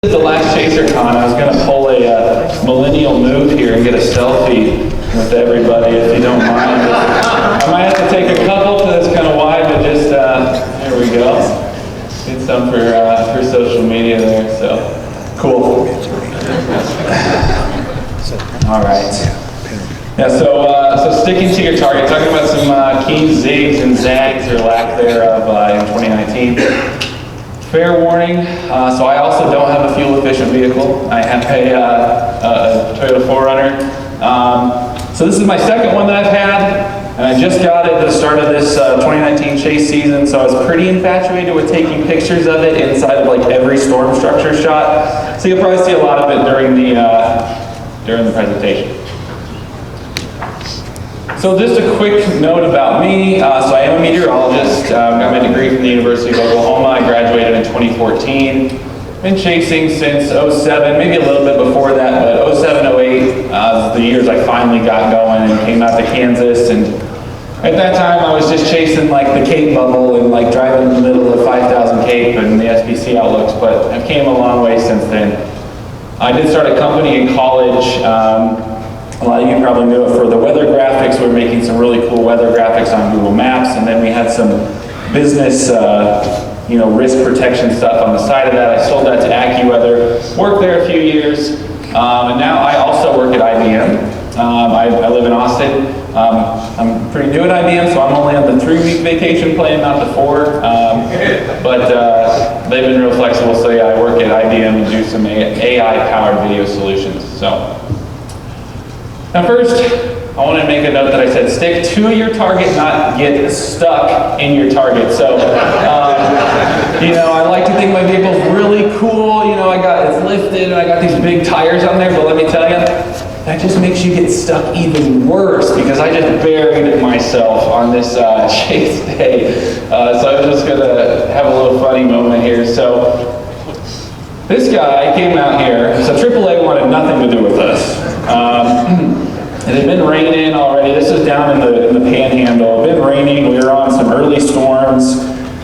The last Chasercon, I was going to pull a millennial move here and get a selfie with everybody, if you don't mind. I might have to take a couple because it's kind of wide, but just, there we go. Get some for social media there, so cool. All right. Yeah, so sticking to your target, talking about some key zigs and zags, or lack thereof, in 2019. Fair warning, so I also don't have a fuel-efficient vehicle. I have a Toyota 4Runner. So this is my second one that I've had, and I just got it at the start of this 2019 chase season, so I was pretty infatuated with taking pictures of it inside of like every storm structure shot. So you'll probably see a lot of it during the presentation. So just a quick note about me. So I am a meteorologist. Got my degree from the University of Oklahoma. I graduated in 2014. Been chasing since 07, maybe a little bit before that, but 07, 08 was the years I finally got going and came out to Kansas. And at that time, I was just chasing like the Cape bubble and like driving in the middle of 5,000 Cape and the SPC outlooks, but I've came a long way since then. I did start a company in college. A lot of you probably knew it for the weather graphics. We were making some really cool weather graphics on Google Maps, and then we had some business, risk protection stuff on the side of that. I sold that to AccuWeather, worked there a few years, and now I also work at IBM. I live in Austin. I'm pretty new at IBM, so I'm only on the 3-week vacation plan, not the 4. But they've been real flexible, so yeah, I work at IBM and do some AI-powered video solutions. So. Now first, I want to make a note that I said stick to your target, not get stuck in your target. So, I like to think my vehicle's really cool. It's lifted and I got these big tires on there, but let me tell you, that just makes you get stuck even worse because I just buried myself on this chase day. So I was just going to have a little funny moment here. So this guy came out here, so AAA wanted nothing to do with us. It had been raining already. This is down in the Panhandle. It had been raining. We were on some early storms.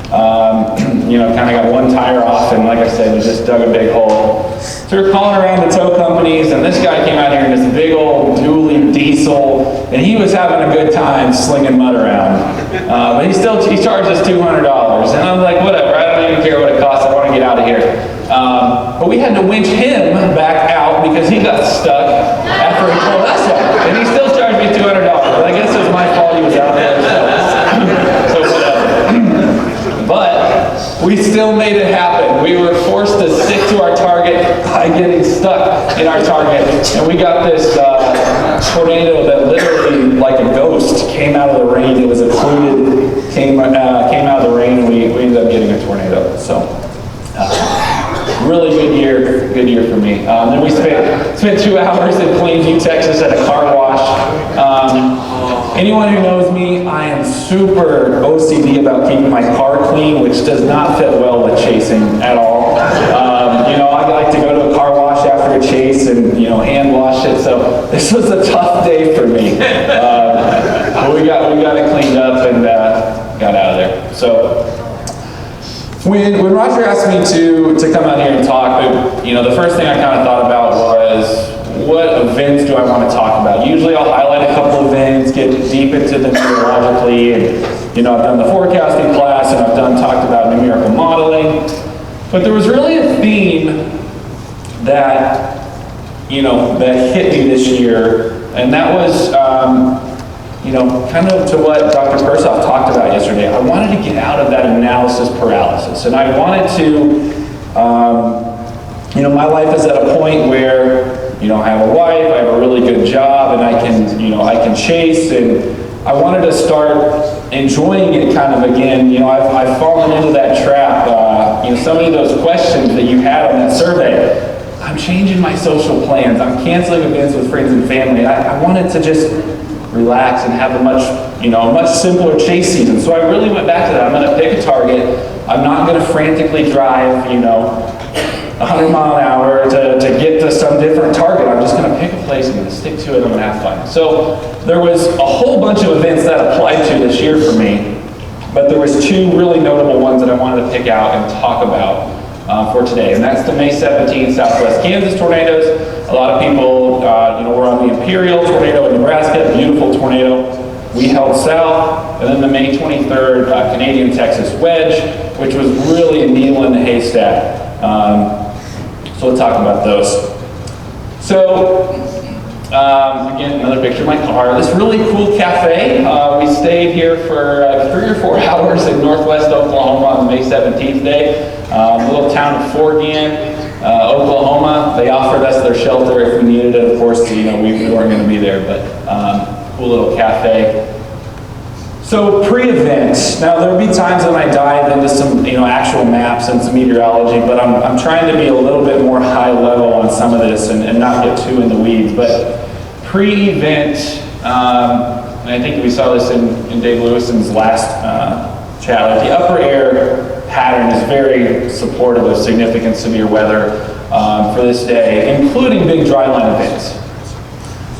Kind of got one tire off, and like I said, we just dug a big hole. So we're calling around the tow companies, and this guy came out here in this big old dually diesel, and he was having a good time slinging mud around. But he charged us $200, and I'm like, whatever. I don't even care what it costs. I want to get out of here. But we had to winch him back out because he got stuck after he pulled us out. And he still charged me $200. But I guess it was my fault he was out there. So whatever. But we still made it happen. We were forced to stick to our target by getting stuck in our target. And we got this tornado that literally, like a ghost, came out of the rain. It was occluded, came out of the rain, and we ended up getting a tornado. So. Really good year for me. Then we spent 2 hours in Plainview, Texas at a car wash. Anyone who knows me, I am super OCD about keeping my car clean, which does not fit well with chasing at all. I like to go to a car wash after a chase and hand wash it. So this was a tough day for me. But we got it cleaned up and got out of there. So. When Roger asked me to come out here and talk, the first thing I kind of thought about was, what events do I want to talk about? Usually I'll highlight a couple events, get deep into them meteorologically, and I've done the forecasting class, and I've talked about numerical modeling. But there was really a theme that, that hit me this year, and that was, kind of to what Dr. Persoff talked about yesterday. I wanted to get out of that analysis paralysis, and I wanted to, my life is at a point where, I have a wife, I have a really good job, and I can chase, and I wanted to start enjoying it kind of again. I've fallen into that trap. Some of those questions that you had on that survey, I'm changing my social plans, I'm canceling events with friends and family. I wanted to just relax and have a much simpler chase season. So I really went back to that. I'm going to pick a target. I'm not going to frantically drive, 100 mile an hour to get to some different target. I'm just going to pick a place, I'm going to stick to it, I'm going to have fun. So there was a whole bunch of events that applied to this year for me, but there was 2 really notable ones that I wanted to pick out and talk about. for today, and that's the May 17th Southwest Kansas tornadoes. A lot of people, were on the Imperial tornado in Nebraska, beautiful tornado. We held south, and then the May 23rd Canadian-Texas wedge, which was really a needle in the haystack. So we'll talk about those. So, again, another picture of my car. This really cool cafe. We stayed here for 3 or 4 hours in northwest Oklahoma on the May 17th day. The little town of Forgan, Oklahoma. They offered us their shelter if we needed it. Of course, we weren't going to be there, but cool little cafe. So pre-event, now there'll be times when I dive into some actual maps and some meteorology, but I'm trying to be a little bit more high level on some of this and not get too in the weeds. But pre-event, and I think we saw this in Dave Lewison's last chat, the upper air pattern is very supportive of significant severe weather for this day, including big dryline events.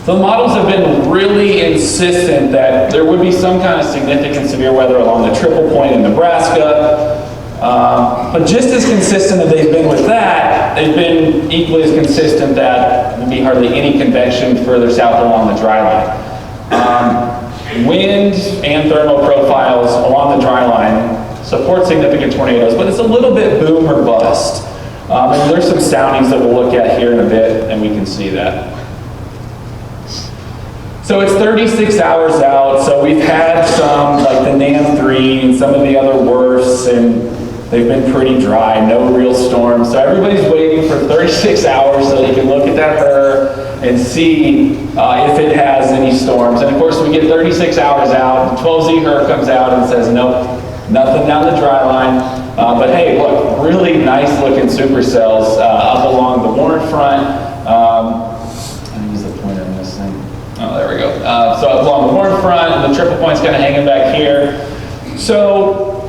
The models have been really insistent that there would be some kind of significant severe weather along the triple point in Nebraska, but just as consistent as they've been with that, they've been equally as consistent that there'd be hardly any convection further south along the dry line. Wind and thermal profiles along the dry line support significant tornadoes, but it's a little bit boom or bust. And there's some soundings that we'll look at here in a bit, and we can see that. So it's 36 hours out, so we've had some, like the NAM 3 and some of the other worse, and they've been pretty dry, no real storms. So everybody's waiting for 36 hours so they can look at that HRRR and see if it has any storms. And of course, we get 36 hours out, the 12Z HRRR comes out and says, nope, nothing down the dry line. But hey, look, really nice looking supercells up along the Warren front. Oh, there we go. So along the Warren front, the triple point's kind of hanging back here. So,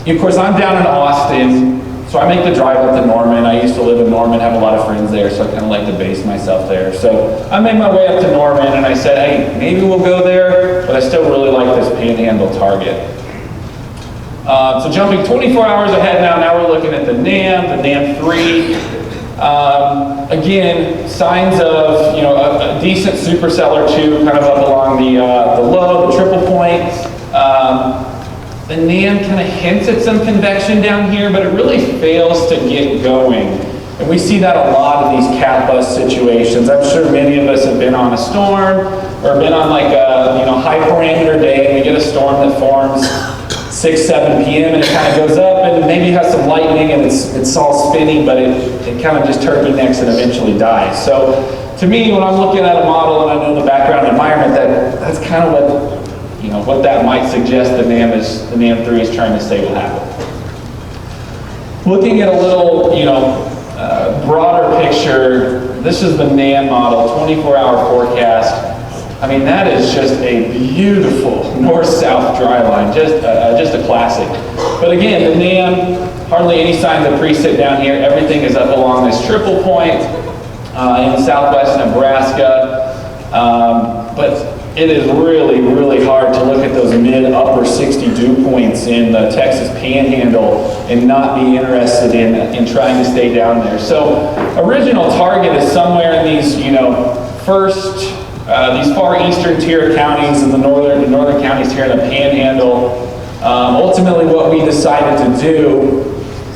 of course, I'm down in Austin, so I make the drive up to Norman. I used to live in Norman, have a lot of friends there, so I kind of like to base myself there. So I made my way up to Norman, and I said, hey, maybe we'll go there, but I still really like this panhandle target. So jumping 24 hours ahead now we're looking at the NAM 3. Again, signs of a decent supercell or two, kind of up along the low, the triple point. The NAM kind of hints at some convection down here, but it really fails to get going. And we see that a lot in these cat bust situations. I'm sure many of us have been on a storm or been on like a high parameter day, and we get a storm that forms 6, 7 p.m. and it kind of goes up and maybe has some lightning and it's all spinning, but it kind of just turkey necks and eventually dies. So to me, when I'm looking at a model and I know the background environment, that's kind of what that might suggest the NAM 3 is trying to say will happen. Looking at a little broader picture, this is the NAM model, 24-hour forecast. I mean, that is just a beautiful north-south dry line, just a classic. But again, the NAM, hardly any signs of precip down here. Everything is up along this triple point in southwest Nebraska. But it is really, really hard to look at those mid-upper 60 dew points in the Texas Panhandle and not be interested in trying to stay down there. So original target is somewhere in these, these far eastern tier counties and the northern counties here in the Panhandle. Ultimately, what we decided to do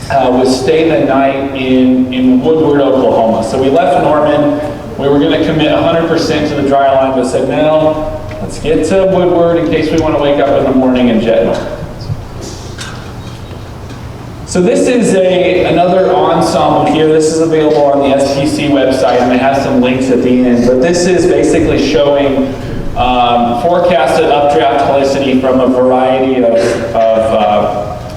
was stay the night in Woodward, Oklahoma. So we left Norman. We were going to commit 100% to the dry line, but said, no, let's get to Woodward in case we want to wake up in the morning and jet north. So this is another ensemble here. This is available on the SPC website, and it has some links at the end. But this is basically showing forecasted updraft helicity from a variety of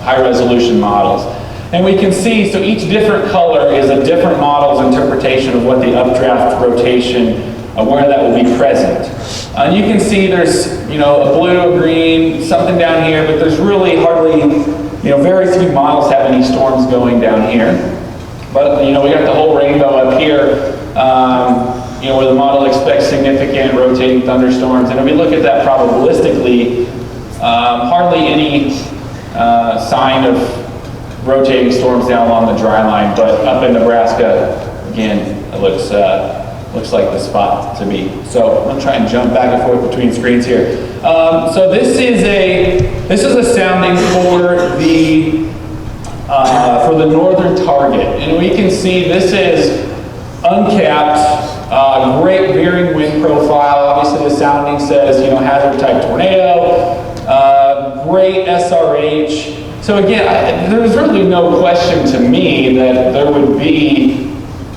high-resolution models. And we can see, so each different color is a different model's interpretation of what the updraft rotation, where that will be present. And you can see there's, a blue, a green, something down here, but there's really hardly, very few models have any storms going down here. But, we got the whole rainbow up here, where the model expects significant rotating thunderstorms. And if we look at that probabilistically, hardly any sign of rotating storms down along the dry line, but up in Nebraska, again, it looks like the spot to be. So I'm going to try and jump back and forth between screens here. So this is a sounding for the northern target, and we can see this is uncapped. Great veering wind profile. Obviously, the sounding says, hazard type tornado. Great SRH. So again, there's really no question to me that there would be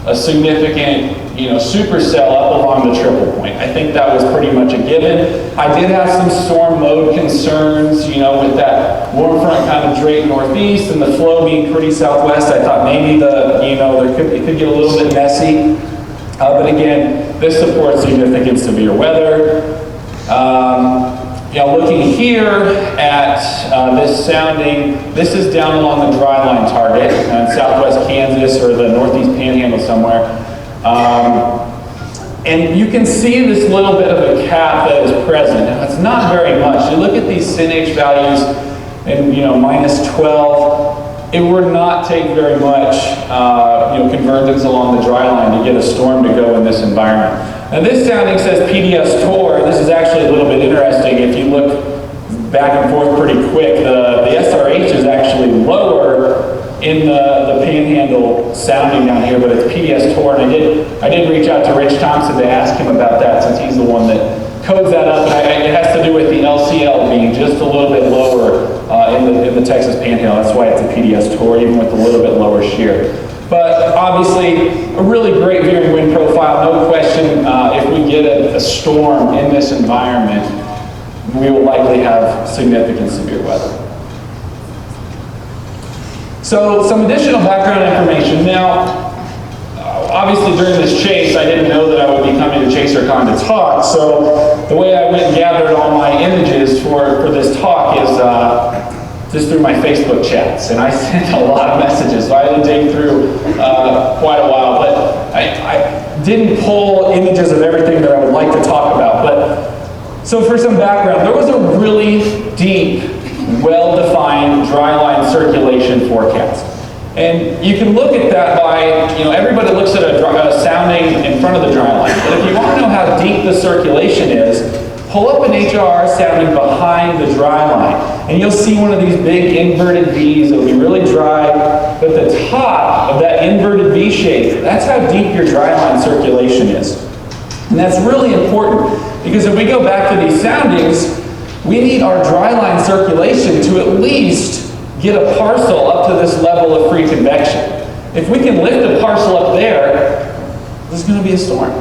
a significant, supercell up along the triple point. I think that was pretty much a given. I did have some storm mode concerns, with that warm front kind of draped northeast and the flow being pretty southwest. I thought maybe it could get a little bit messy. But again, this supports significant severe weather. Looking here at this sounding, this is down along the dry line target in southwest Kansas or the northeast panhandle somewhere. And you can see this little bit of a cap that is present. Now, it's not very much. You look at these SYNH values and minus 12, it would not take very much convergence along the dry line to get a storm to go in this environment. Now this sounding says PDS Tor. This is actually a little bit interesting. If you look back and forth pretty quick, the SRH is actually lower in the panhandle sounding down here, but it's PDS Tor. And I did reach out to Rich Thompson to ask him about that, since he's the one that codes that up. And it has to do with the LCL being just a little bit lower in the Texas panhandle. That's why it's a PDS Tor, even with a little bit lower shear. But obviously, a really great veering wind profile, no question. If we get a storm in this environment, we will likely have significant severe weather. So some additional background information. Now, obviously during this chase, I didn't know that I would be coming to Chasercon to talk, so the way I went and gathered all my images for this talk is just through my Facebook chats, and I sent a lot of messages, so I had to dig through quite a while, but I didn't pull images of everything that I would like to talk about. But so for some background, there was a really deep, well-defined dry line circulation forecast. And you can look at that by, everybody looks at a sounding in front of the dry line, but if you want to know how deep the circulation is, pull up an HRR sounding behind the dry line, and you'll see one of these big inverted V's. It'll be really dry, but the top of that inverted V shape, that's how deep your dry line circulation is. And that's really important, because if we go back to these soundings, we need our dry line circulation to at least get a parcel up to this level of free convection. If we can lift a parcel up there, there's going to be a storm.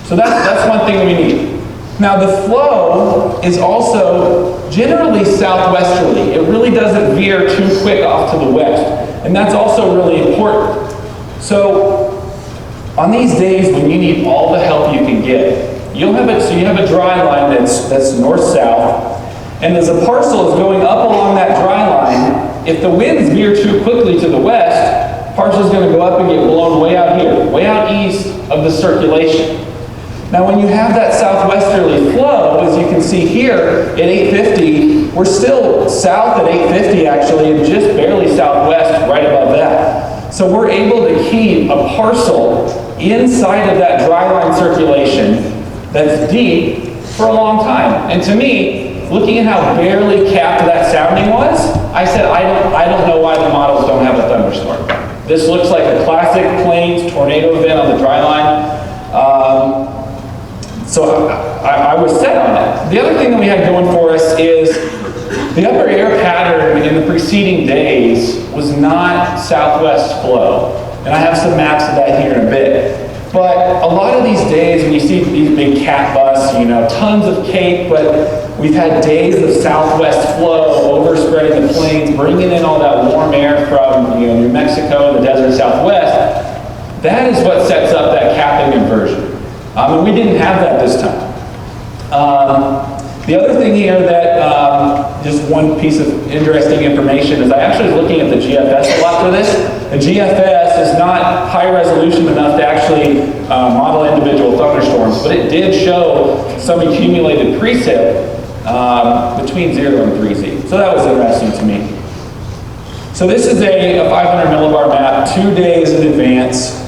So that's one thing we need. Now the flow is also generally southwesterly. It really doesn't veer too quick off to the west, and that's also really important. So on these days when you need all the help you can get, you have a dry line that's north-south, and as a parcel is going up along that dry line, if the winds veer too quickly to the west, parcel's going to go up and get blown way out here, way out east of the circulation. Now when you have that southwesterly flow, as you can see here at 850, we're still south at 850 actually, and just barely southwest right above that. So we're able to keep a parcel inside of that dry line circulation that's deep for a long time. And to me, looking at how barely capped that sounding was, I said, I don't know why the models don't have a thunderstorm. This looks like a classic plains tornado event on the dry line. So I was set on it. The other thing that we had going for us is the upper air pattern in the preceding days was not southwest flow. And I have some maps of that here in a bit. But a lot of these days when you see these big cat busts, tons of cape, but we've had days of southwest flow overspreading the plains, bringing in all that warm air from New Mexico and the desert southwest. That is what sets up that capping inversion. And we didn't have that this time. The other thing here that, just one piece of interesting information is I actually was looking at the GFS a lot for this. The GFS is not high resolution enough to actually model individual thunderstorms, but it did show some accumulated precip between 0 and 3Z. So that was interesting to me. So this is a 500 millibar map, 2 days in advance.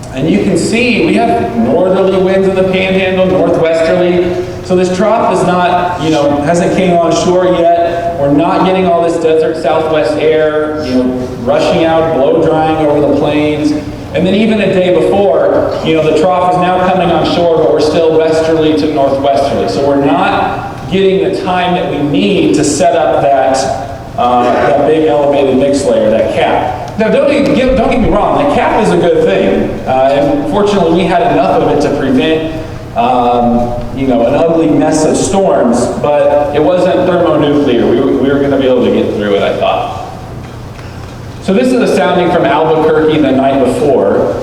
And you can see we have northerly winds in the panhandle, northwesterly. So this trough is not, hasn't came on shore yet. We're not getting all this desert southwest air, rushing out, blow drying over the plains. And then even a day before, the trough is now coming on shore, but we're still westerly to northwesterly. So we're not getting the time that we need to set up that big elevated mix layer, that cap. Now, don't get me wrong, the cap is a good thing. And fortunately, we had enough of it to prevent an ugly mess of storms, but it wasn't thermonuclear. We were going to be able to get through it, I thought. So this is a sounding from Albuquerque the night before,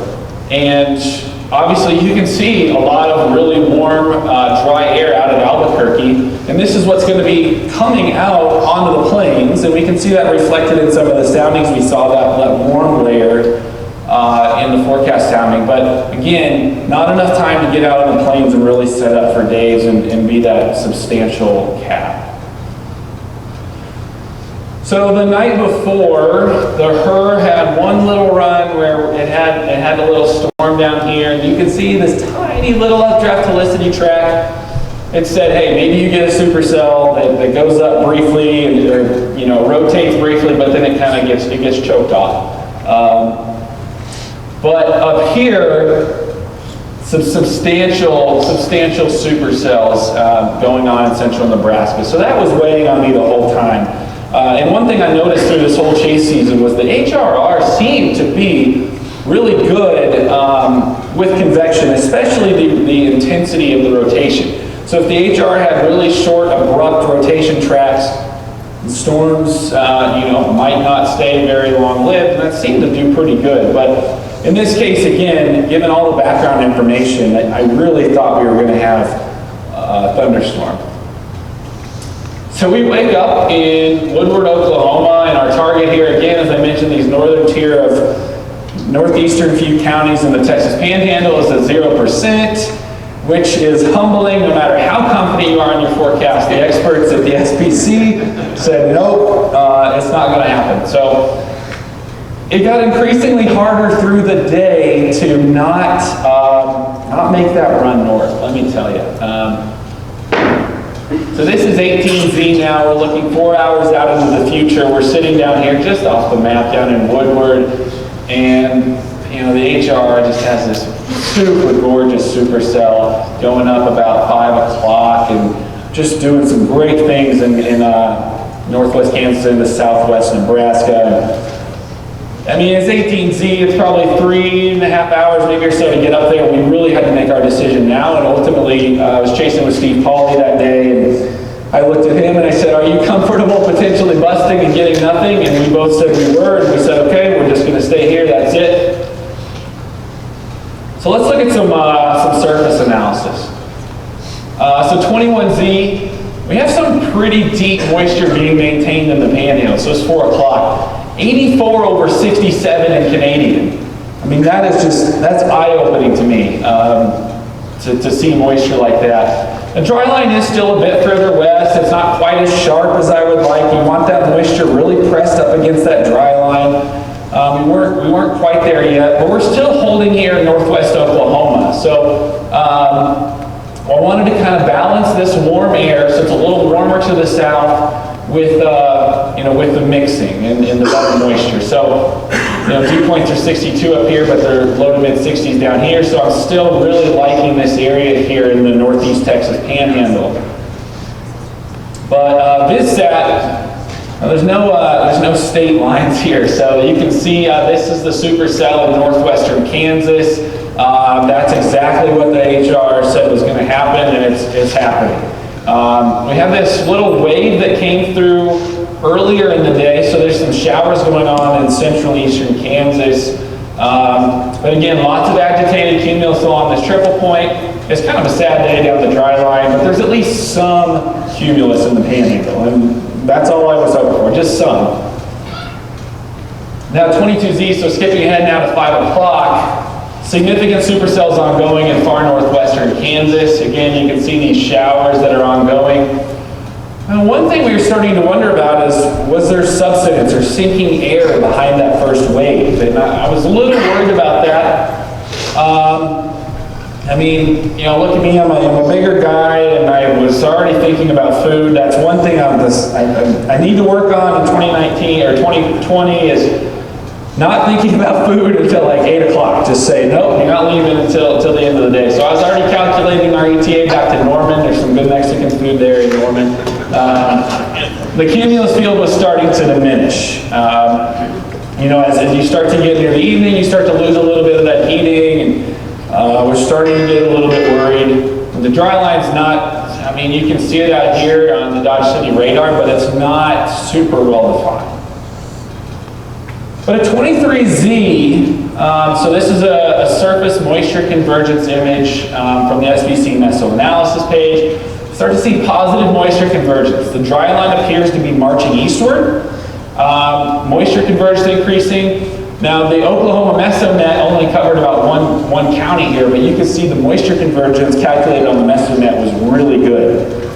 and obviously you can see a lot of really warm, dry air out of Albuquerque, and this is what's going to be coming out onto the plains, and we can see that reflected in some of the soundings. We saw that warm layer in the forecast sounding, but again, not enough time to get out on the plains and really set up for days and be that substantial cap. So the night before, the HRRR had one little run where it had a little storm down here, and you can see this tiny little updraft helicity track. It said, hey, maybe you get a supercell that goes up briefly, or rotates briefly, but then it kind of gets choked off. But up here, some substantial supercells going on in central Nebraska. So that was weighing on me the whole time. And one thing I noticed through this whole chase season was the HRR seemed to be really good with convection, especially the intensity of the rotation. So if the HR had really short, abrupt rotation tracks, the storms, might not stay very long-lived, and that seemed to do pretty good. But in this case, again, given all the background information, I really thought we were going to have a thunderstorm. So we wake up in Woodward, Oklahoma, and our target here, again, as I mentioned, these northern tier of northeastern few counties in the Texas Panhandle is at 0%, which is humbling no matter how confident you are in your forecast. The experts at the SPC said, nope, it's not going to happen. So it got increasingly harder through the day to not make that run north, let me tell you. So this is 18Z now. We're looking 4 hours out into the future. We're sitting down here just off the map down in Woodward, and the HR just has this super gorgeous supercell going up about 5 o'clock and just doing some great things in northwest Kansas into southwest Nebraska. I mean, it's 18Z, it's probably 3.5 hours maybe or so to get up there. We really had to make our decision now, and ultimately I was chasing with Steve Pauly that day, and I looked at him and I said, are you comfortable potentially busting and getting nothing? And we both said we were, and we said, okay, we're just going to stay here, that's it. So let's look at some surface analysis. So 21Z, we have some pretty deep moisture being maintained in the panhandle, so it's 4 o'clock. 84 over 67 in Canadian. I mean, that's eye-opening to me, to see moisture like that. The dry line is still a bit further west. It's not quite as sharp as I would like. You want that moisture really pressed up against that dry line. We weren't quite there yet, but we're still holding here in northwest Oklahoma. So I wanted to kind of balance this warm air, so it's a little warmer to the south, with the mixing and the better moisture. So, dew points are 62 up here, but they're low to mid 60s down here. So I'm still really liking this area here in the northeast Texas Panhandle. But VisSat, there's no state lines here. So you can see this is the supercell in northwestern Kansas. That's exactly what the HR said was going to happen, and it's happening. We have this little wave that came through earlier in the day, so there's some showers going on in central and eastern Kansas. But again, lots of agitated cumulus along this triple point. It's kind of a sad day down the dry line, but there's at least some cumulus in the panhandle, and that's all I was hoping for, just some. Now 22Z, so skipping ahead now to 5 o'clock. Significant supercells ongoing in far northwestern Kansas. Again, you can see these showers that are ongoing. Now, one thing we were starting to wonder about is, was there subsidence or sinking air behind that first wave? And I was a little worried about that. I mean, you know, look at me, I'm a bigger guy, and I was already thinking about food. That's one thing I need to work on in 2019 or 2020 is not thinking about food until like 8 o'clock. Just say, nope, you're not leaving until the end of the day. So I was already calculating our ETA back to Norman. There's some good Mexican food there in Norman. The cumulus field was starting to diminish. You know, as you start to get near the evening, you start to lose a little bit of that heating, and we're starting to get a little bit worried. The dry line's not, I mean, you can see it out here on the Dodge City radar, but it's not super well defined. But a 23Z, so this is a surface moisture convergence image from the SBC meso-analysis page. Start to see positive moisture convergence. The dry line appears to be marching eastward. Moisture convergence increasing. Now the Oklahoma mesonet only covered about one county here, but you can see the moisture convergence calculated on the mesonet was really good.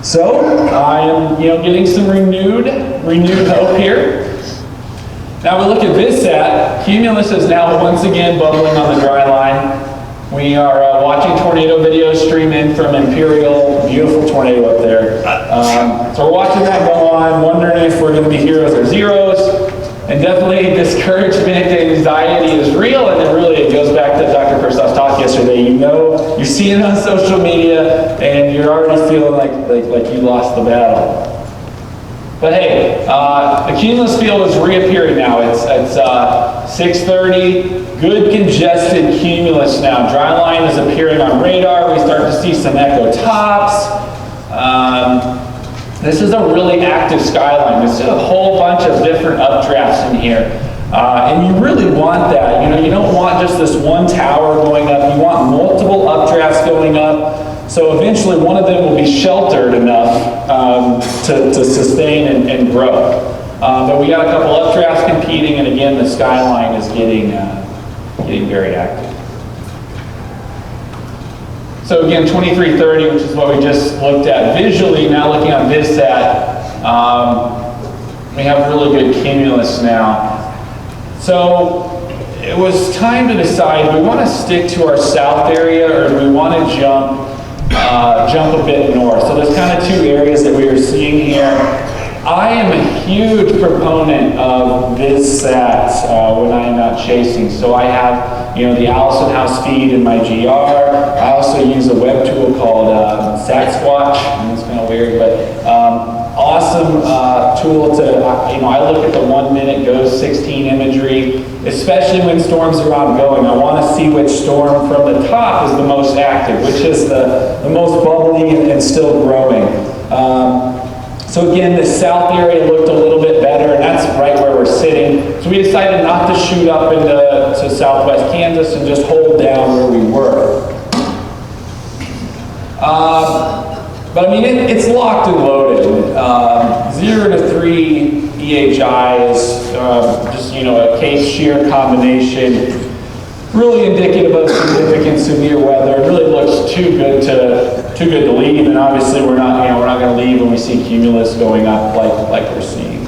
So I am, you know, getting some renewed hope here. Now we look at VisSat. Cumulus is now once again bubbling on the dry line. We are watching tornado videos stream in from Imperial, beautiful tornado up there. So we're watching that go on, wondering if we're going to be heroes or zeros. And definitely discouragement and anxiety is real, and it goes back to Dr. Persov's talk yesterday. You know, you're seeing it on social media, and you're already feeling like you lost the battle. But hey, the cumulus field is reappearing now. It's 6:30, good congested cumulus now. Dry line is appearing on radar. We start to see some echo tops. This is a really active skyline. There's a whole bunch of different updrafts in here. And you really want that. You know, you don't want just this one tower going up. You want multiple updrafts going up. So eventually one of them will be sheltered enough to sustain and grow. But we got a couple updrafts competing, and again, the skyline is getting very active. So again, 2330, which is what we just looked at visually. Now looking on VisSat, we have really good cumulus now. So it was time to decide, do we want to stick to our south area, or do we want to jump a bit north? So there's kind of two areas that we are seeing here. I am a huge proponent of VisSat when I am out chasing. So I have, you know, the Allison House feed in my GR. I also use a web tool called SatSquatch. It's kind of weird, but awesome tool to, you know, I look at the 1 minute goes 16 imagery, especially when storms are ongoing. I want to see which storm from the top is the most active, which is the most bubbly and still growing. So again, the south area looked a little bit better, and that's right where we're sitting. So we decided not to shoot up to southwest Kansas and just hold down where we were. But I mean, it's locked and loaded. 0 to 3 EHI is just, you know, a case shear combination, really indicative of significant severe weather. It really looks too good to leave, and obviously we're not going to leave when we see cumulus going up like we're seeing.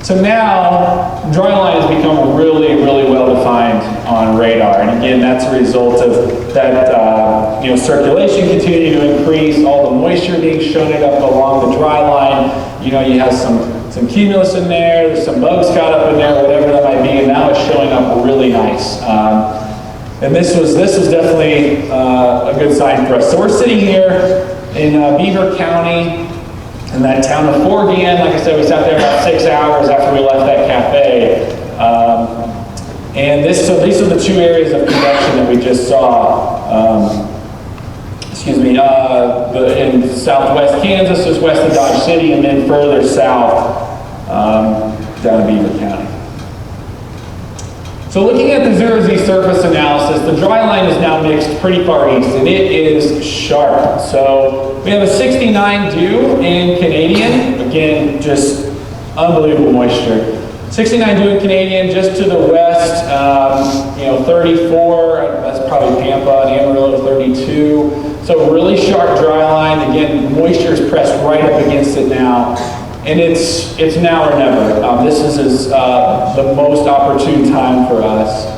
So now, dry line has become really, really well defined on radar, and again, that's a result of that you know, circulation continuing to increase, all the moisture being shown up along the dry line. You know, you have some cumulus in there, there's some bugs caught up in there, whatever that might be, and now it's showing up really nice. And this was definitely a good sign for us. So we're sitting here in Beaver County, in that town of Forgan. Like I said, we sat there about 6 hours after we left that cafe. And so these are the two areas of convection that we just saw. In southwest Kansas, just west of Dodge City, and then further south down in Beaver County. So looking at the 0Z surface analysis, the dry line is now mixed pretty far east, and it is sharp. So we have a 69 dew in Canadian. Again, just unbelievable moisture. 69 dew in Canadian, just to the west, 34, that's probably Pampa, and Amarillo 32. So really sharp dry line. Again, moisture is pressed right up against it now. And it's now or never. This is the most opportune time for us.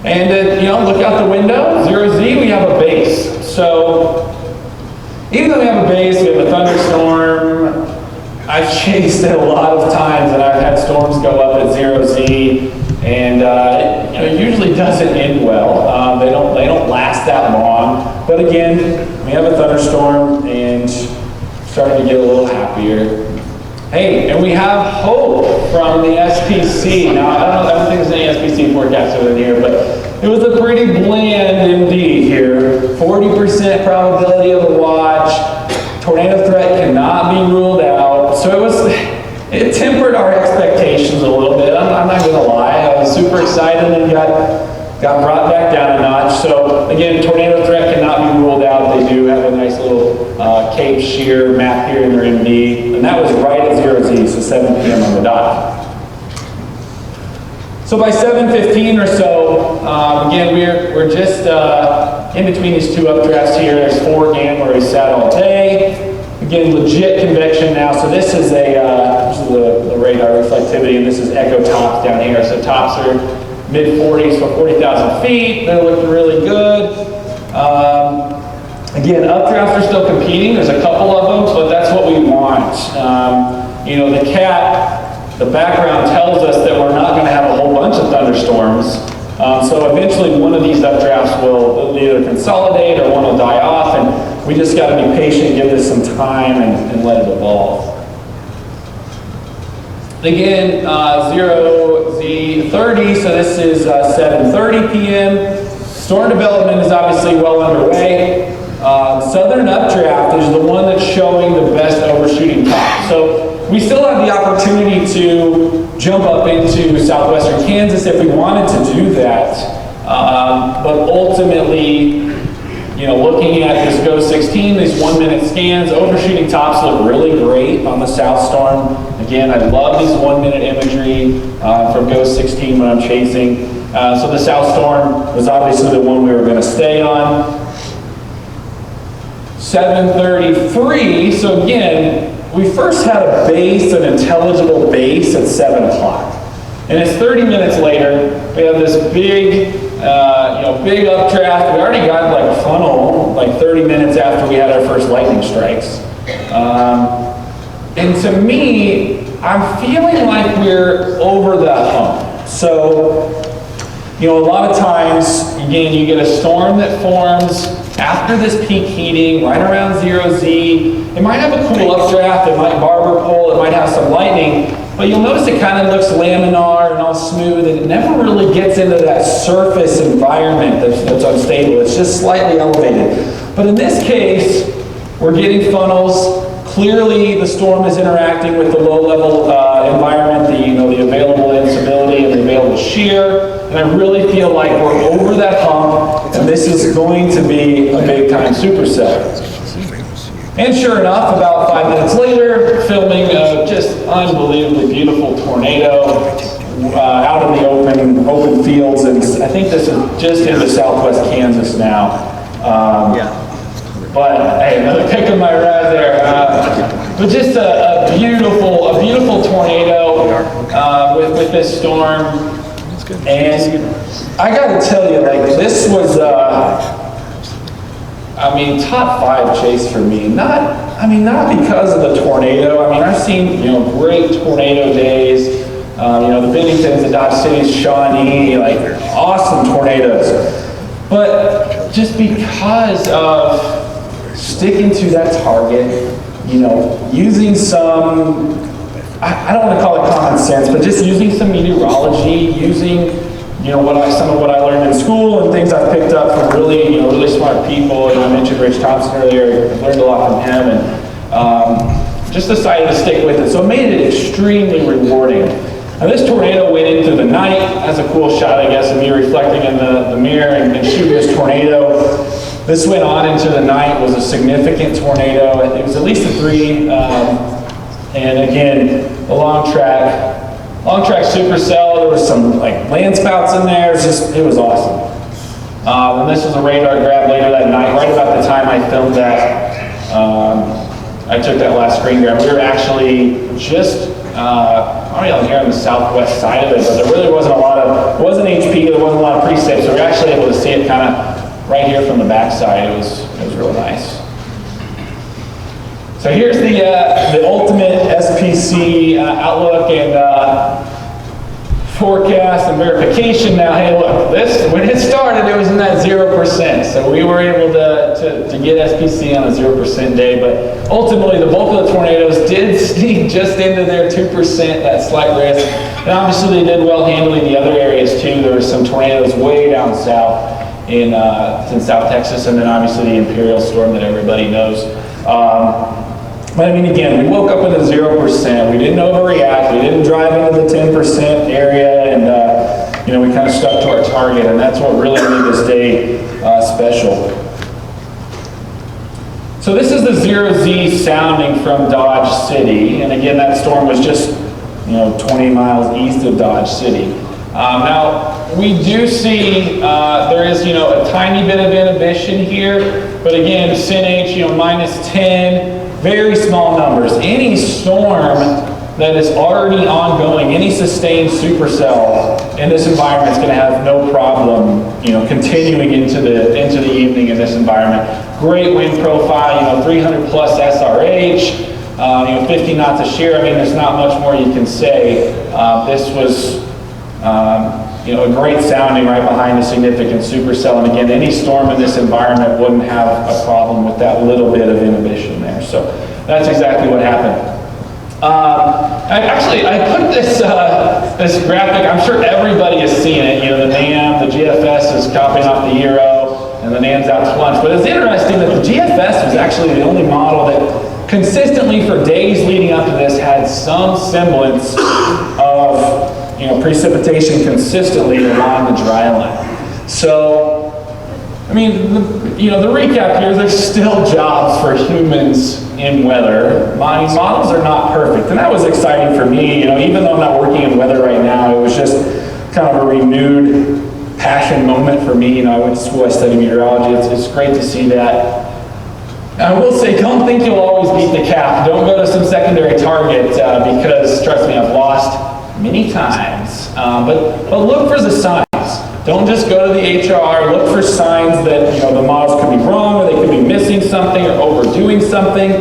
And look out the window, 0Z, we have a base. So even though we have a base, we have a thunderstorm. I've chased it a lot of times, and I've had storms go up at 0Z, and it usually doesn't end well. They don't last that long. But again, we have a thunderstorm, and starting to get a little happier. Hey, and we have hope from the SPC. Now, I don't think there's any SPC forecast over here, but it was a pretty bland MD here. 40% probability of a watch. Tornado threat cannot be ruled out. So it tempered our expectations a little bit. I'm not gonna lie. I was super excited and got brought back down a notch. So again, tornado threat cannot be ruled out. They do have a nice little Cape Shear map here in their MD, and that was right at 0Z, so 7 p.m. on the dot. So by 7:15 or so, again, we're just in between these two updrafts here. There's 4 again where we sat all day. Again, legit convection now. So this is this is the radar reflectivity, and this is echo tops down here. So tops are mid-40s for 40,000 feet. They're looking really good. Again, updrafts are still competing. There's a couple of them, but that's what we want. The CAT, the background tells us that we're not going to have a whole bunch of thunderstorms. So eventually one of these updrafts will either consolidate or one will die off, and we just got to be patient, give this some time, and let it evolve. Again, 0Z30, so this is 7:30 p.m. Storm development is obviously well underway. Southern updraft is the one that's showing the best overshooting top. So we still have the opportunity to jump up into southwestern Kansas if we wanted to do that. But ultimately, looking at this GO16, these 1-minute scans, overshooting tops look really great on the south storm. Again, I love these 1-minute imagery from GO16 when I'm chasing. So the south storm was obviously the one we were going to stay on. 7:33, so again, we first had a base, an intelligible base at 7 o'clock. And it's 30 minutes later, we have this big, big updraft. We already got like a funnel, like 30 minutes after we had our first lightning strikes. And to me, I'm feeling like we're over that hump. So, a lot of times, again, you get a storm that forms after this peak heating, right around 0Z. It might have a cool updraft, it might barber pole, it might have some lightning, but you'll notice it kind of looks laminar and all smooth, and it never really gets into that surface environment that's unstable. It's just slightly elevated. But in this case, we're getting funnels. Clearly, the storm is interacting with the low-level environment, the available instability and the available shear. And I really feel like we're over that hump, and this is going to be a big-time supercell. And sure enough, about 5 minutes later, filming a just unbelievably beautiful tornado out in the open fields, and I think this is just into southwest Kansas now. But hey, another pick of my ride there. But just a beautiful tornado with this storm. And I got to tell you, like, this was, top 5 chase for me. Not because of the tornado. I've seen, great tornado days. The Benningtons, the Dodge Cities, Shawnee, like, awesome tornadoes. But just because of sticking to that target, using some, I don't want to call it common sense, but just using some meteorology, using, some of what I learned in school and things I've picked up from really smart people. I mentioned Rich Thompson earlier. I've learned a lot from him, and just decided to stick with it. So it made it extremely rewarding. Now this tornado went into the night. That's a cool shot, I guess, of me reflecting in the mirror and shooting this tornado. This went on into the night, was a significant tornado. It was at least a 3. And again, the long track supercell. There was some like land spouts in there. It was awesome. And this was a radar grab later that night, right about the time I filmed that. I took that last screen grab. We were actually just probably out here on the southwest side of it, but there really wasn't a lot of, it wasn't HP, there wasn't a lot of precip, so we were actually able to see it kind of right here from the back side. It was real nice. So here's the ultimate SPC outlook and forecast and verification. Now, hey, look, this, when it started, it was in that 0%. So we were able to get SPC on a 0% day, but ultimately the bulk of the tornadoes did sneak just into their 2%, that slight risk. And obviously they did well handling the other areas too. There were some tornadoes way down south in South Texas, and then obviously the Imperial storm that everybody knows. But I mean, again, we woke up with a 0%. We didn't overreact. We didn't drive into the 10% area, and you know, we kind of stuck to our target, and that's what really made this day special. So this is the 0Z sounding from Dodge City, and again, that storm was just 20 miles east of Dodge City. Now, we do see there is a tiny bit of inhibition here, but again, SYNH -10. Very small numbers. Any storm that is already ongoing, any sustained supercell in this environment is going to have no problem, continuing into the evening in this environment. Great wind profile, 300 plus SRH, 50 knots a shear. I mean, there's not much more you can say. This was, a great sounding right behind a significant supercell. And again, any storm in this environment wouldn't have a problem with that little bit of inhibition there. So that's exactly what happened. I put this graphic. I'm sure everybody has seen it. The NAM, the GFS is copying off the Euro, and the NAM's out to lunch. But it's interesting that the GFS was actually the only model that consistently for days leading up to this had some semblance of precipitation consistently along the dry line. So, I mean, the recap here is there's still jobs for humans in weather. My models are not perfect, and that was exciting for me. Even though I'm not working in weather right now, it was just kind of a renewed passion moment for me. I went to school, I studied meteorology. It's great to see that. I will say, don't think you'll always beat the cap. Don't go to some secondary target because, trust me, I've lost many times. But look for the signs. Don't just go to the HR. Look for signs that the models could be wrong, or they could be missing something, or overdoing something.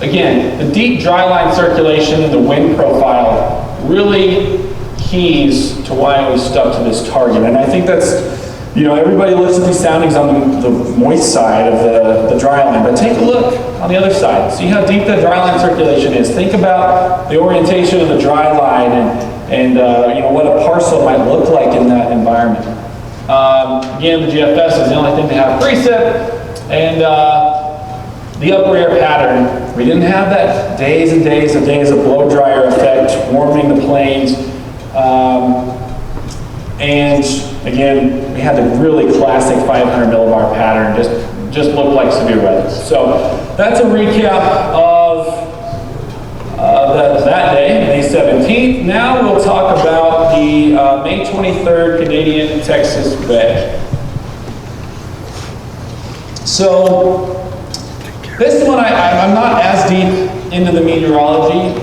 Again, the deep dry line circulation and the wind profile really keys to why we stuck to this target. And I think that's, everybody looks at these soundings on the moist side of the dry line, but take a look on the other side. See how deep that dry line circulation is. Think about the orientation of the dry line and what a parcel might look like in that environment. Again, the GFS is the only thing to have precip, and the upper air pattern. We didn't have that days and days of blow dryer effect warming the plains. And again, we had the really classic 500 millibar pattern, just looked like severe weather. So that's a recap of that day, May 17th. Now we'll talk about the May 23rd Canadian Texas Bay. So this one, I'm not as deep into the meteorology.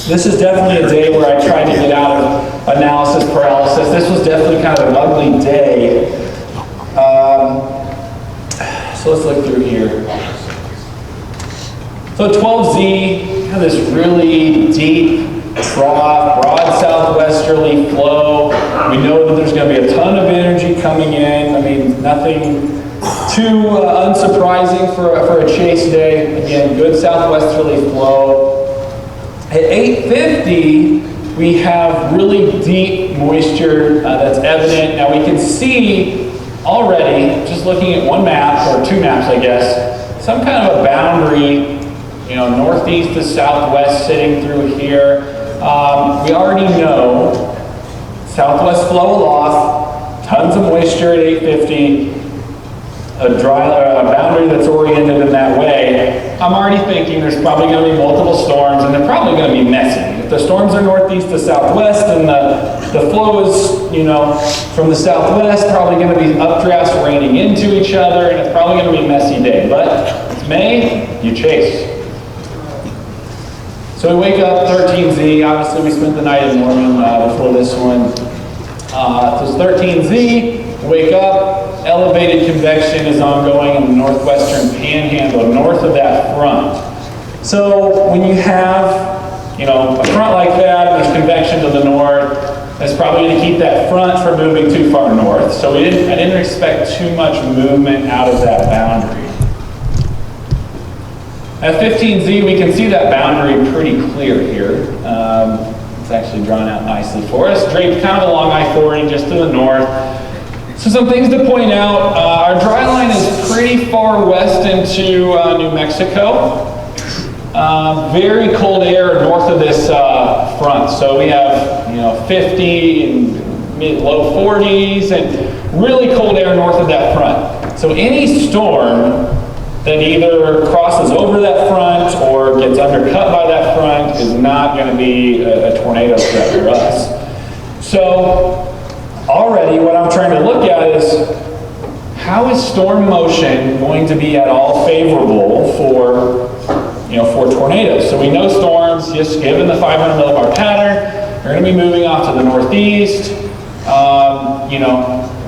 This is definitely a day where I tried to get out of analysis paralysis. This was definitely kind of an ugly day. So let's look through here. So 12Z, kind of this really deep trough, broad southwesterly flow. We know that there's going to be a ton of energy coming in. I mean, nothing too unsurprising for a chase day. Again, good southwesterly flow. At 8:50, we have really deep moisture that's evident. Now we can see already, just looking at one map, or two maps I guess, some kind of a boundary, northeast to southwest sitting through here. We already know southwest flow aloft, tons of moisture at 8:50. a boundary that's oriented in that way, I'm already thinking there's probably going to be multiple storms, and they're probably going to be messy. If the storms are northeast to southwest, and the flow is, you know, from the southwest, probably going to be updrafts raining into each other, and it's probably going to be a messy day. But it's May, you chase. So we wake up 13Z. Obviously, we spent the night in Norman before this one. So it's 13Z. Wake up. Elevated convection is ongoing in the northwestern panhandle, north of that front. So when you have, you know, a front like that, and there's convection to the north, that's probably going to keep that front from moving too far north. So I didn't expect too much movement out of that boundary. At 15Z, we can see that boundary pretty clear here. It's actually drawn out nicely for us. Draped kind of along I-40 just to the north. So some things to point out. Our dry line is pretty far west into New Mexico. Very cold air north of this front. So we have, you know, 50 and low 40s and really cold air north of that front. So any storm that either crosses over that front or gets undercut by that front is not going to be a tornado threat for us. So already what I'm trying to look at is, how is storm motion going to be at all favorable for, you know, for tornadoes? So we know storms, just given the 500 millibar pattern, they're going to be moving off to the northeast.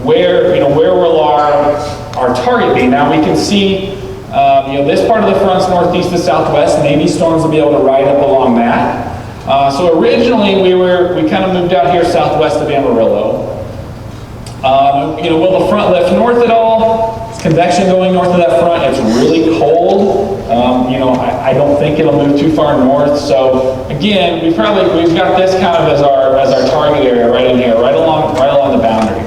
Where will our target be? Now we can see, this part of the front's northeast to southwest. Maybe storms will be able to ride up along that. So originally we kind of moved out here southwest of Amarillo. Will the front lift north at all? It's convection going north of that front. It's really cold. I don't think it'll move too far north. So again, we've got this kind of as our target area right in here, right along the boundary.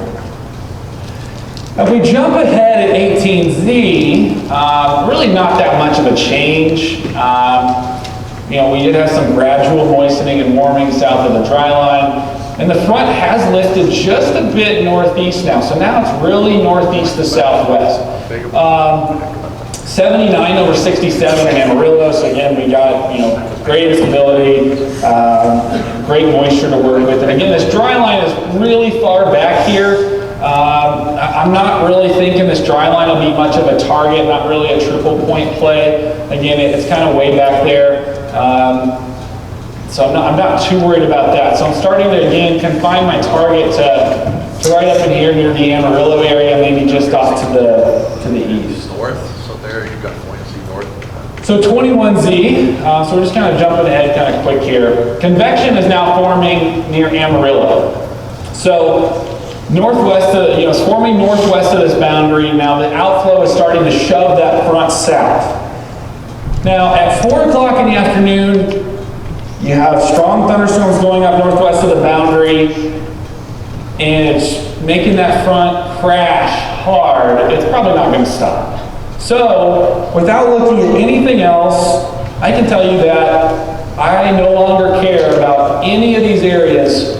If we jump ahead at 18Z, really not that much of a change. We did have some gradual moistening and warming south of the dry line. And the front has lifted just a bit northeast now. So now it's really northeast to southwest. 79 over 67 in Amarillo. So again, we got, great stability, great moisture to work with. And again, this dry line is really far back here. I'm not really thinking this dry line will be much of a target, not really a triple point play. Again, it's kind of way back there. So I'm not too worried about that. So I'm starting to, again, confine my target to right up in here near the Amarillo area, maybe just off to the east. North, so there you've got buoyancy north. So 21Z, so we're just kind of jumping ahead kind of quick here. Convection is now forming near Amarillo. So northwest of, it's forming northwest of this boundary. Now the outflow is starting to shove that front south. Now at 4 o'clock in the afternoon, you have strong thunderstorms going up northwest of the boundary, and it's making that front crash hard. It's probably not going to stop. So, without looking at anything else, I can tell you that I no longer care about any of these areas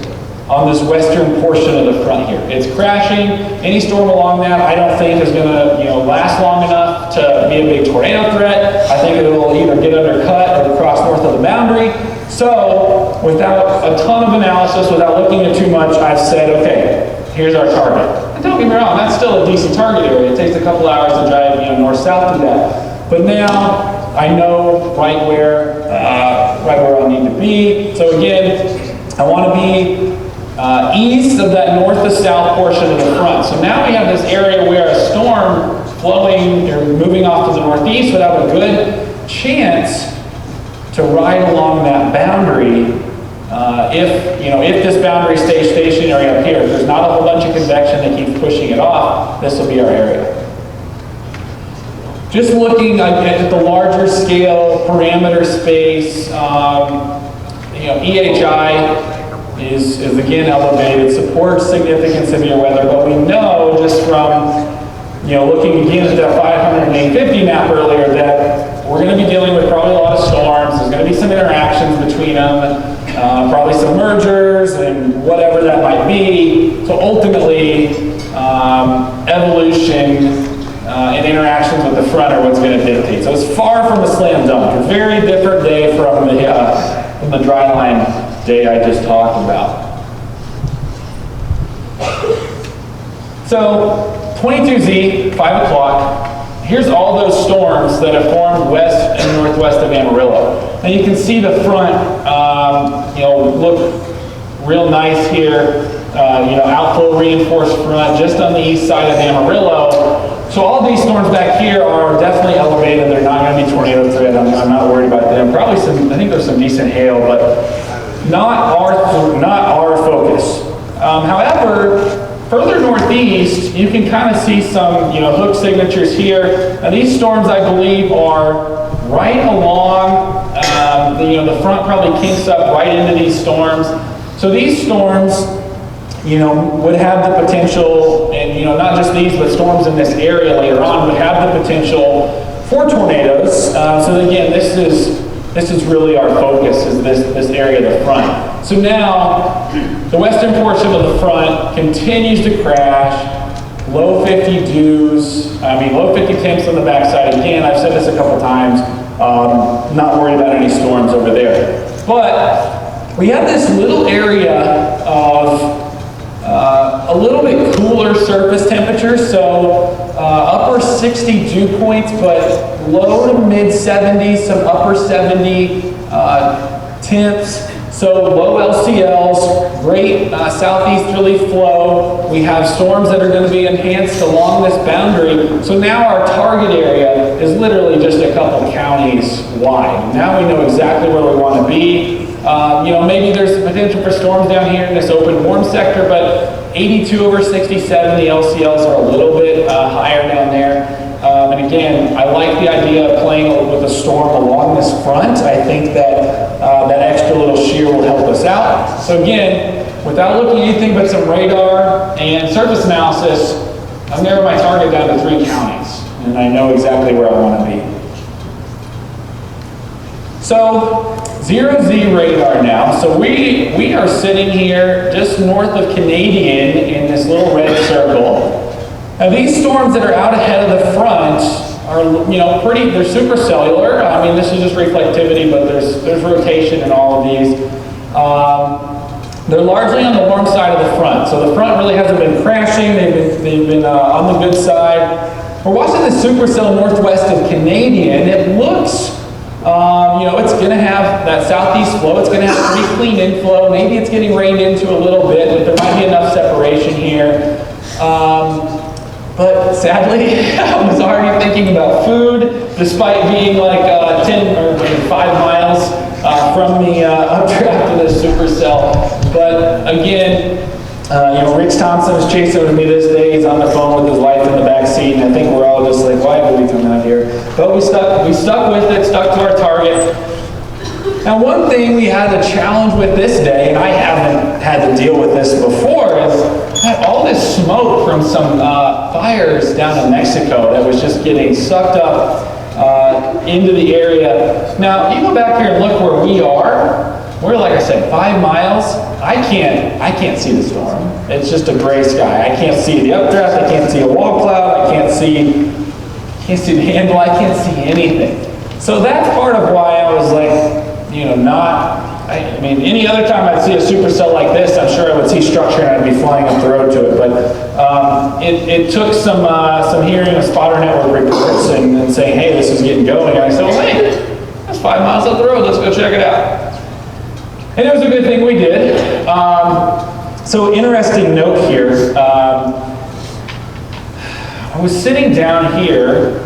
on this western portion of the front here. It's crashing. Any storm along that I don't think is going to last long enough to be a big tornado threat. I think it'll either get undercut or cross north of the boundary. So, without a ton of analysis, without looking at too much, I've said, okay, here's our target. And don't get me wrong, that's still a decent target area. It takes a couple hours to drive north-south to that. But now I know right where I'll need to be. So again, I want to be east of that north to south portion of the front. So now we have this area where a storm flowing or moving off to the northeast would have a good chance to ride along that boundary. If this boundary stays stationary up here, if there's not a whole bunch of convection that keeps pushing it off, this will be our area. Just looking at the larger scale parameter space, EHI is again elevated, supports significant severe weather, but we know just from looking again at that 500 and 850 map earlier that we're going to be dealing with probably a lot of storms. There's going to be some interactions between them, probably some mergers and whatever that might be. So ultimately, evolution and interactions with the front are what's going to dictate. So it's far from a slam dunk. A very different day from the dry line day I just talked about. So 22Z, 5 o'clock. Here's all those storms that have formed west and northwest of Amarillo. And you can see the front, look real nice here. Outflow reinforced front just on the east side of Amarillo. So all these storms back here are definitely elevated. They're not going to be tornado threat. I'm not worried about them. Probably I think there's some decent hail, but not our focus. However, further northeast, you can kind of see some, hook signatures here. Now these storms, I believe, are right along, the front probably kinks up right into these storms. So these storms, would have the potential, and not just these, but storms in this area later on would have the potential for tornadoes. So again, this is really our focus, is this area of the front. So now, the western portion of the front continues to crash, low 50 low 50 temps on the backside. Again, I've said this a couple times, not worried about any storms over there. But we have this little area of a little bit cooler surface temperature, so upper 60 dew points, but low to mid 70s, some upper 70 temps. So low LCLs, great southeasterly flow. We have storms that are going to be enhanced along this boundary. So now our target area is literally just a couple counties wide. Now we know exactly where we want to be. Maybe there's the potential for storms down here in this open warm sector, but 82 over 60, 70 LCLs are a little bit higher down there. And again, I like the idea of playing with a storm along this front. I think that that extra little shear will help us out. So again, without looking at anything but some radar and surface analysis, I've narrowed my target down to 3 counties, and I know exactly where I want to be. So 0Z radar now. So we are sitting here just north of Canadian in this little red circle. Now these storms that are out ahead of the front are, they're supercellular. I mean, this is just reflectivity, but there's rotation in all of these. They're largely on the warm side of the front. So the front really hasn't been crashing. They've been on the good side. We're watching the supercell northwest of Canadian. It looks, it's going to have that southeast flow. It's going to have pretty clean inflow. Maybe it's getting rained into a little bit, but there might be enough separation here. But sadly, I was already thinking about food, despite being like 10 or 5 miles from the updraft of this supercell. But again, Rich Thompson is chasing with me this day. He's on the phone with his wife in the back seat, and I think we're all just like, why did we come out here? But we stuck with it, stuck to our target. Now, one thing we had a challenge with this day, and I haven't had to deal with this before, is all this smoke from some fires down in Mexico that was just getting sucked up into the area. Now, you go back here and look where we are. We're, like I said, 5 miles. I can't see the storm. It's just a gray sky. I can't see the updraft. I can't see a wall cloud. I can't see the handle. I can't see anything. So that's part of why I was like, I mean, any other time I'd see a supercell like this, I'm sure I would see structure and I'd be flying up the road to it. But it took some hearing of spotter network reports and saying, hey, this is getting going. And I said, well, hey, that's 5 miles up the road. Let's go check it out. And it was a good thing we did. So interesting note here. I was sitting down here,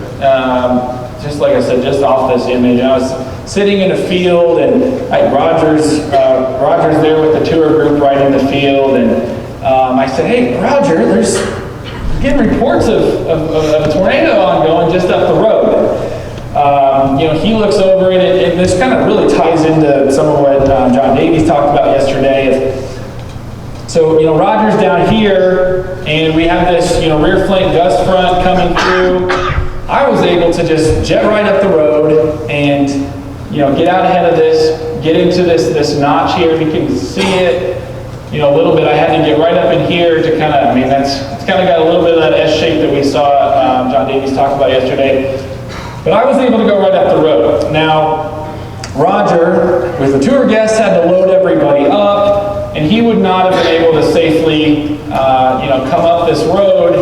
just like I said, just off this image. I was sitting in a field, and Roger's there with the tour group right in the field, and I said, hey, Roger, there's getting reports of a tornado ongoing just up the road. He looks over it, and this kind of really ties into some of what John Davies talked about yesterday. So, Roger's down here, and we have this, rear flank gust front coming through. I was able to just jet right up the road and, get out ahead of this, get into this notch here. You can see it, a little bit. I had to get right up in here to kind of, that and it's kind of got a little bit of that S shape that we saw John Davies talk about yesterday. But I was able to go right up the road. Now, Roger, with the tour guests, had to load everybody up, and he would not have been able to safely, come up this road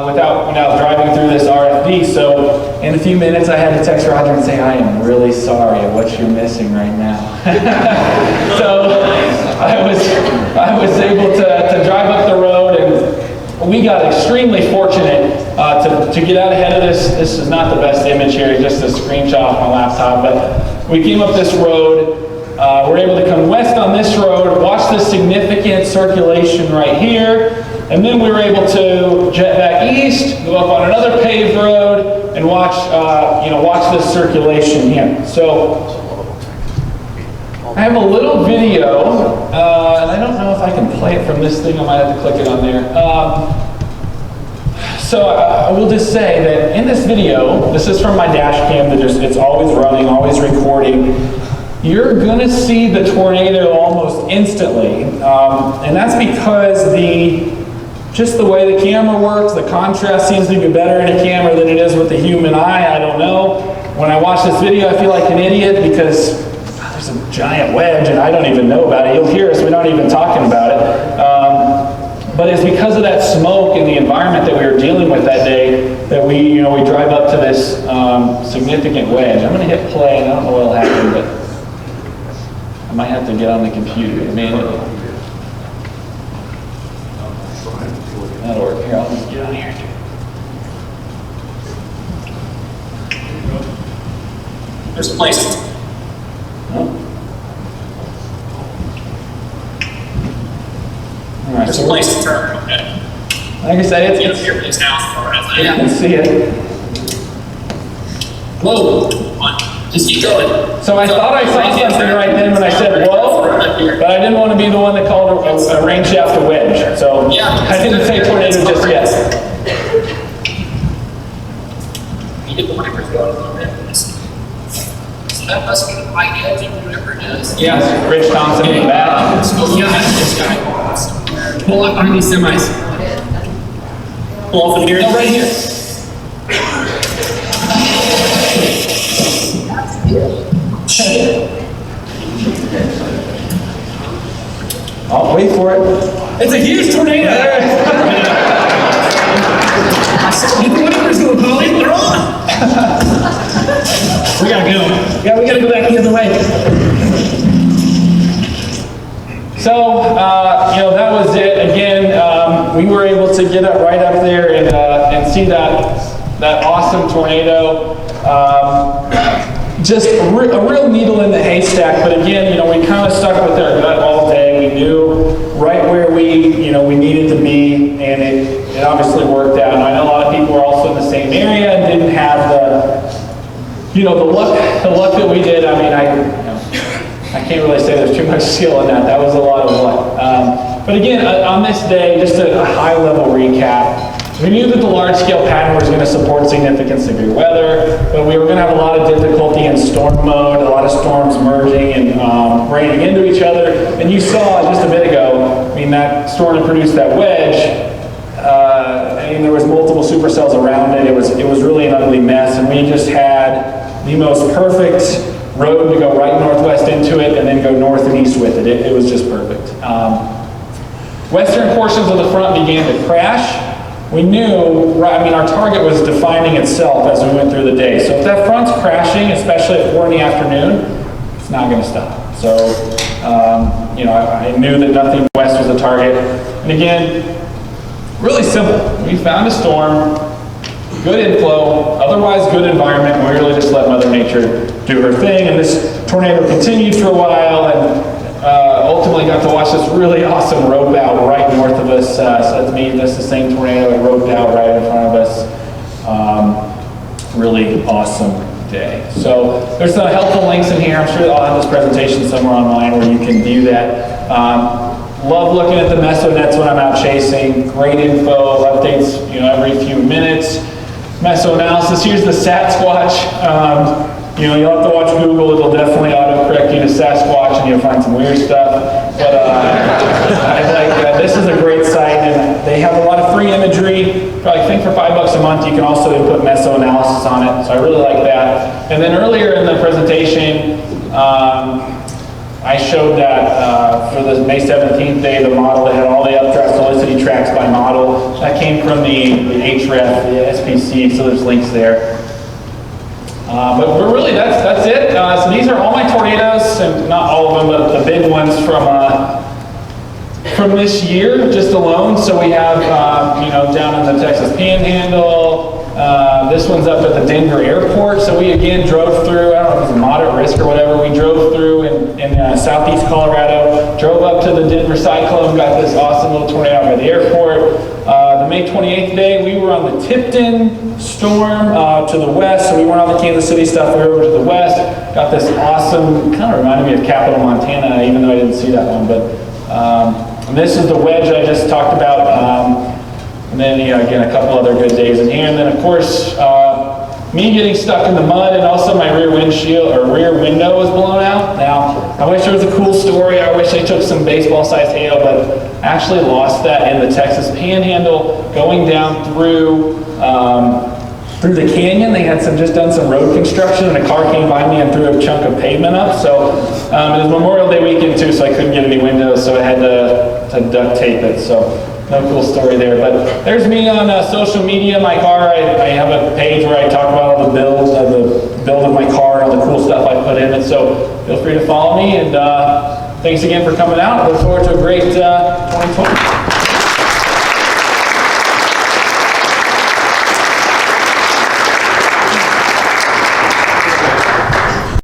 without driving through this RFD. So in a few minutes, I had to text Roger and say, I am really sorry at what you're missing right now. So I was able to drive up the road, and we got extremely fortunate to get out ahead of this. This is not the best image here, just a screenshot off my laptop, but we came up this road. We're able to come west on this road, watch this significant circulation right here, and then we were able to jet back east, go up on another paved road, and watch this circulation here. So I have a little video, and I don't know if I can play it from this thing. I might have to click it on there. So I will just say that in this video, this is from my dash cam it's always running, always recording. You're gonna see the tornado almost instantly, and that's because just the way the camera works, the contrast seems to be better in a camera than it is with the human eye. I don't know. When I watch this video, I feel like an idiot because there's a giant wedge and I don't even know about it. You'll hear us, we're not even talking about it. But it's because of that smoke and the environment that we were dealing with that day that we drive up to this significant wedge. I'm gonna hit play, and I don't know what'll happen, but I might have to get on the computer manually. That'll work. Here, I'll just get on here. There's a place. All right, There's so a place to turn. Okay. like I said, It's here. It's now. you can see it. Whoa. Just keep going. So I thought I saw something right then when I said whoa, but I didn't want to be the one that called a rain shaft a wedge. So I didn't say tornado just yet. You get the wipers going a little bit. So that must be the high edge of whatever it is. Yeah, Rich Thompson in the back. Let's go. Yeah, that's this guy. Pull up behind these semis. Pull off in here. No, right here. I'll wait for it. It's a huge tornado. Get the wipers going, Polly. They're on. We gotta go. Yeah, we gotta go back the other way. So, that was it. Again, we were able to get right up there and see that awesome tornado. Just a real needle in the haystack, but again, we kind of stuck with our gut all day. We knew right where we needed to be, and it obviously worked out. And I know a lot of people were also in the same area and didn't have the luck that we did. I mean, I can't really say there's too much skill in that. That was a lot of luck. But again, on this day, just a high-level recap. We knew that the large-scale pattern was going to support significant severe weather, but we were going to have a lot of difficulty in storm mode, a lot of storms merging and raining into each other. And you saw just a bit ago, that storm that produced that wedge, there was multiple supercells around it. It was really an ugly mess, and we just had the most perfect road to go right northwest into it and then go north and east with it. It was just perfect. Western portions of the front began to crash. We knew, our target was defining itself as we went through the day. So if that front's crashing, especially at 4 in the afternoon, it's not going to stop. So, I knew that nothing west was a target. And again, really simple. We found a storm, good inflow, otherwise good environment, and we really just let Mother Nature do her thing. And this tornado continued for a while, and ultimately got to watch this really awesome rope out right north of us. So that's the same tornado that roped out right in front of us. Really awesome day. So there's some helpful links in here. I'm sure I'll have this presentation somewhere online where you can view that. Love looking at the mesonets when I'm out chasing. Great info, updates every few minutes. Mesoanalysis, here's the Sasquatch. You'll have to watch Google, it'll definitely autocorrect you to Sasquatch and you'll find some weird stuff. But this is a great site, and they have a lot a month. You can also input meso analysis on it, so I really like that. And then earlier in the presentation, I showed that for the May 17th day, the model that had all the updraft solicity tracks by model. That came from the HREF, the SPC, so there's links there. But really, that's it. So these are all my tornadoes, and not all of them, but the big ones from this year, just alone. So we have, down in the Texas Panhandle. This one's up at the Denver airport. So we again drove through, I don't know if it was moderate risk or whatever, we drove through in southeast Colorado, drove up to the Denver cyclone, got this awesome little tornado out by the airport. The May 28th day, we were on the Tipton storm to the west, so we weren't on the Kansas City stuff, we were over to the west, got this awesome, kind of reminded me of Capital, Montana, even though I didn't see that one, but and this is the wedge I just talked about. And then, again, a couple other good days in here. And then, of course, me getting stuck in the mud, and also my rear windshield, or rear window was blown out. Now, I wish there was a cool story. I wish they took some baseball-sized hail, but I actually lost that in the Texas Panhandle going down through the canyon. They had just done some road construction, and a car came by me and threw a chunk of pavement up. So it was Memorial Day weekend, too, so I couldn't get any windows, so I had to duct tape it. So no cool story there, but there's me on social media. My car, I have a page where I talk about all the build of my car and all the cool stuff I put in it, so feel free to follow me, and thanks again for coming out. I look forward to a great 2020.